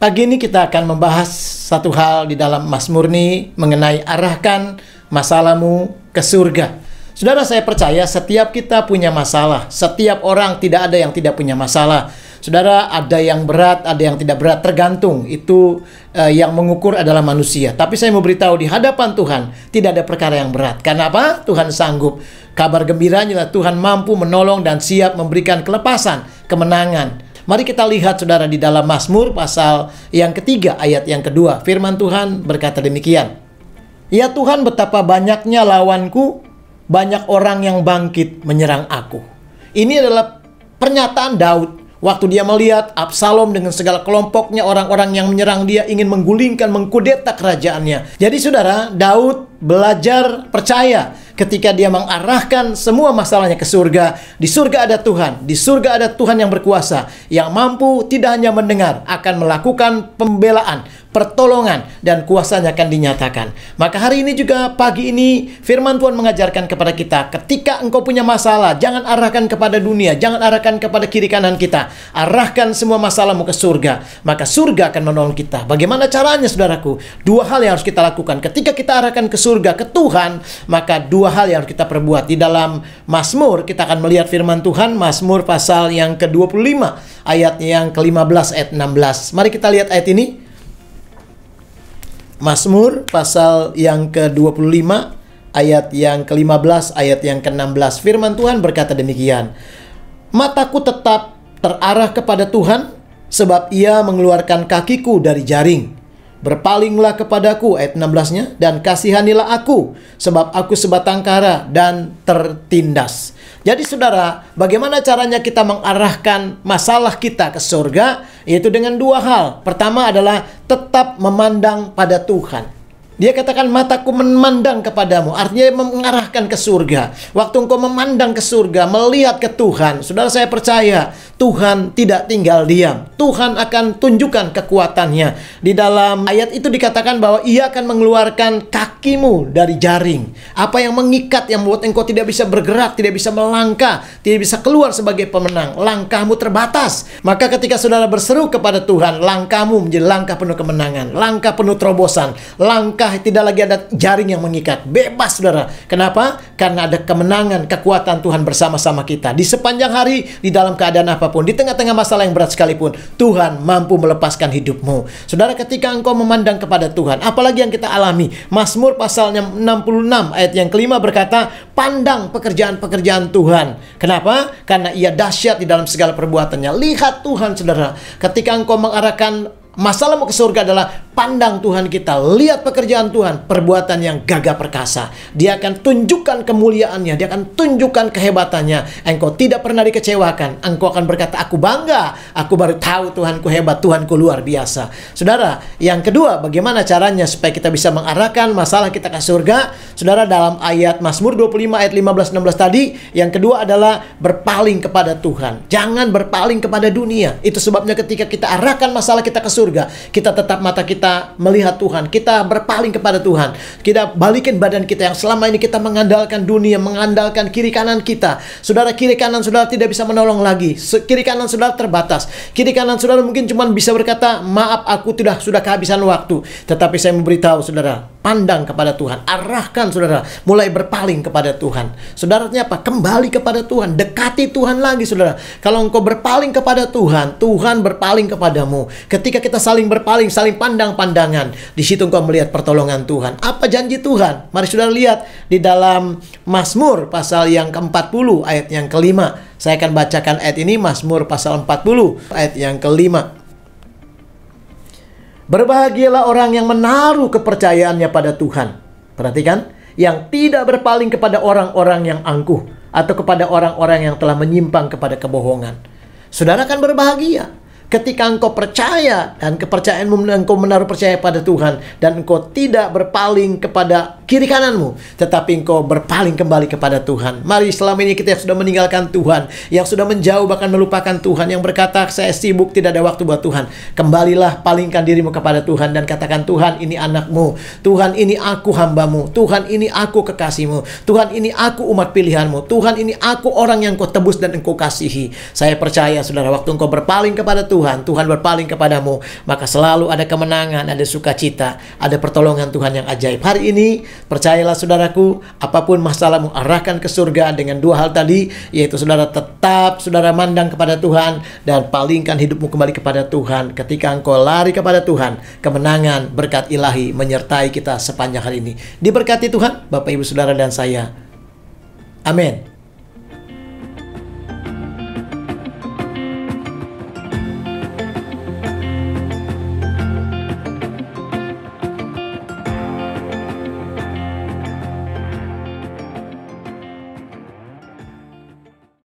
Pagi ini kita akan membahas satu hal di dalam Mazmur ini mengenai arahkan masalahmu ke surga. Saudara, saya percaya setiap kita punya masalah. Setiap orang, tidak ada yang tidak punya masalah. Saudara, ada yang berat, ada yang tidak berat, tergantung. Itu yang mengukur adalah manusia. Tapi saya mau beritahu, di hadapan Tuhan tidak ada perkara yang berat. Karena apa? Tuhan sanggup. Kabar gembiranya adalah Tuhan mampu menolong dan siap memberikan kelepasan, kemenangan. Mari kita lihat, saudara, di dalam Mazmur pasal yang ketiga ayat yang kedua. Firman Tuhan berkata demikian. Ya Tuhan, betapa banyaknya lawanku, banyak orang yang bangkit menyerang aku. Ini adalah pernyataan Daud waktu dia melihat Absalom dengan segala kelompoknya orang-orang yang menyerang dia, ingin menggulingkan, mengkudeta kerajaannya. Jadi saudara, Daud belajar percaya ketika dia mengarahkan semua masalahnya ke surga. Di surga ada Tuhan. Di surga ada Tuhan yang berkuasa, yang mampu tidak hanya mendengar, akan melakukan pembelaan, pertolongan, dan kuasanya akan dinyatakan. Maka hari ini juga, pagi ini, firman Tuhan mengajarkan kepada kita, ketika engkau punya masalah, jangan arahkan kepada dunia, jangan arahkan kepada kiri kanan kita. Arahkan semua masalahmu ke surga. Maka surga akan menolong kita. Bagaimana caranya, saudaraku? Dua hal yang harus kita lakukan. Ketika kita arahkan ke surga, ke Tuhan, maka dua hal yang harus kita perbuat. Di dalam Mazmur, kita akan melihat firman Tuhan, Mazmur pasal yang ke-25, ayat yang ke-15, ayat 16. Mari kita lihat ayat ini. Mazmur pasal yang ke-25, ayat yang ke-15, ayat yang ke-16. Firman Tuhan berkata demikian. Mataku tetap terarah kepada Tuhan, sebab Ia mengeluarkan kakiku dari jaring. Berpalinglah kepadaku, ayat 16-nya, dan kasihanilah aku, sebab aku sebatang kara dan tertindas. Jadi saudara, bagaimana caranya kita mengarahkan masalah kita ke surga? Yaitu dengan dua hal. Pertama adalah tetap memandang pada Tuhan. Dia katakan, mataku memandang kepadamu. Artinya mengarahkan ke surga. Waktu engkau memandang ke surga, melihat ke Tuhan, saudara, saya percaya Tuhan tidak tinggal diam. Tuhan akan tunjukkan kekuatannya. Di dalam ayat itu dikatakan bahwa Ia akan mengeluarkan kakimu dari jaring. Apa yang mengikat, yang membuat engkau tidak bisa bergerak, tidak bisa melangkah, tidak bisa keluar sebagai pemenang. Langkahmu terbatas. Maka ketika saudara berseru kepada Tuhan, langkahmu menjadi langkah penuh kemenangan, langkah penuh terobosan, langkah tidak lagi ada jaring yang mengikat. Bebas, saudara. Kenapa? Karena ada kemenangan, kekuatan Tuhan bersama-sama kita. Di sepanjang hari, di dalam keadaan apapun, di tengah-tengah masalah yang berat sekalipun, Tuhan mampu melepaskan hidupmu. Saudara, ketika engkau memandang kepada Tuhan, apalagi yang kita alami. Mazmur pasalnya 66 ayat yang kelima berkata, pandang pekerjaan-pekerjaan Tuhan. Kenapa? Karena Ia dahsyat di dalam segala perbuatannya. Lihat Tuhan, saudara. Ketika engkau mengarahkan masalahmu ke surga adalah pandang Tuhan kita. Lihat pekerjaan Tuhan, perbuatan yang gagah perkasa. Dia akan tunjukkan kemuliaannya, dia akan tunjukkan kehebatannya. Engkau tidak pernah dikecewakan. Engkau akan berkata, aku bangga, aku baru tahu Tuhanku hebat, Tuhanku luar biasa. Saudara, yang kedua, bagaimana caranya supaya kita bisa mengarahkan masalah kita ke surga? Saudara, dalam ayat Mazmur 25 ayat 15-16 tadi, yang kedua adalah berpaling kepada Tuhan. Jangan berpaling kepada dunia. Itu sebabnya ketika kita arahkan masalah kita ke surga, kita tetap mata kita melihat Tuhan. Kita berpaling kepada Tuhan. Kita balikin badan kita yang selama ini kita mengandalkan dunia, mengandalkan kiri kanan kita. Saudara, kiri kanan saudara tidak bisa menolong lagi. Kiri kanan saudara terbatas. Kiri kanan saudara mungkin cuma bisa berkata, maaf, aku sudah kehabisan waktu. Tetapi saya memberitahu saudara, pandang kepada Tuhan. Arahkan saudara, mulai berpaling kepada Tuhan. Saudaranya apa? Kembali kepada Tuhan. Dekati Tuhan lagi, saudara. Kalau engkau berpaling kepada Tuhan, Tuhan berpaling kepadamu. Ketika kita saling berpaling, saling pandang-pandangan, di situ engkau melihat pertolongan Tuhan. Apa janji Tuhan? Mari saudara lihat di dalam Mazmur pasal yang ke-40 ayat yang kelima. Saya akan bacakan ayat ini, Mazmur pasal 40 ayat yang kelima. Berbahagialah orang yang menaruh kepercayaannya pada Tuhan. Perhatikan, yang tidak berpaling kepada orang-orang yang angkuh atau kepada orang-orang yang telah menyimpang kepada kebohongan. Saudara akan berbahagia ketika engkau percaya dan kepercayaanmu, engkau menaruh percaya pada Tuhan, dan engkau tidak berpaling kepada kiri kananmu, tetapi engkau berpaling kembali kepada Tuhan. Mari, selama ini kita yang sudah meninggalkan Tuhan, yang sudah menjauh bahkan melupakan Tuhan, yang berkata saya sibuk, tidak ada waktu buat Tuhan, kembalilah, palingkan dirimu kepada Tuhan dan katakan, Tuhan ini anakmu, Tuhan ini aku hambamu, Tuhan ini aku kekasihmu, Tuhan ini aku umat pilihanmu, Tuhan ini aku orang yang kau tebus dan engkau kasihi. Saya percaya saudara, waktu engkau berpaling kepada Tuhan, Tuhan, Tuhan berpaling kepadamu, maka selalu ada kemenangan, ada sukacita, ada pertolongan Tuhan yang ajaib. Hari ini, percayalah saudaraku, apapun masalahmu, arahkan ke surga dengan dua hal tadi, yaitu saudara tetap saudara mandang kepada Tuhan dan palingkan hidupmu kembali kepada Tuhan. Ketika engkau lari kepada Tuhan, kemenangan, berkat ilahi menyertai kita sepanjang hari ini. Diberkati Tuhan, Bapak Ibu Saudara dan saya. Amin.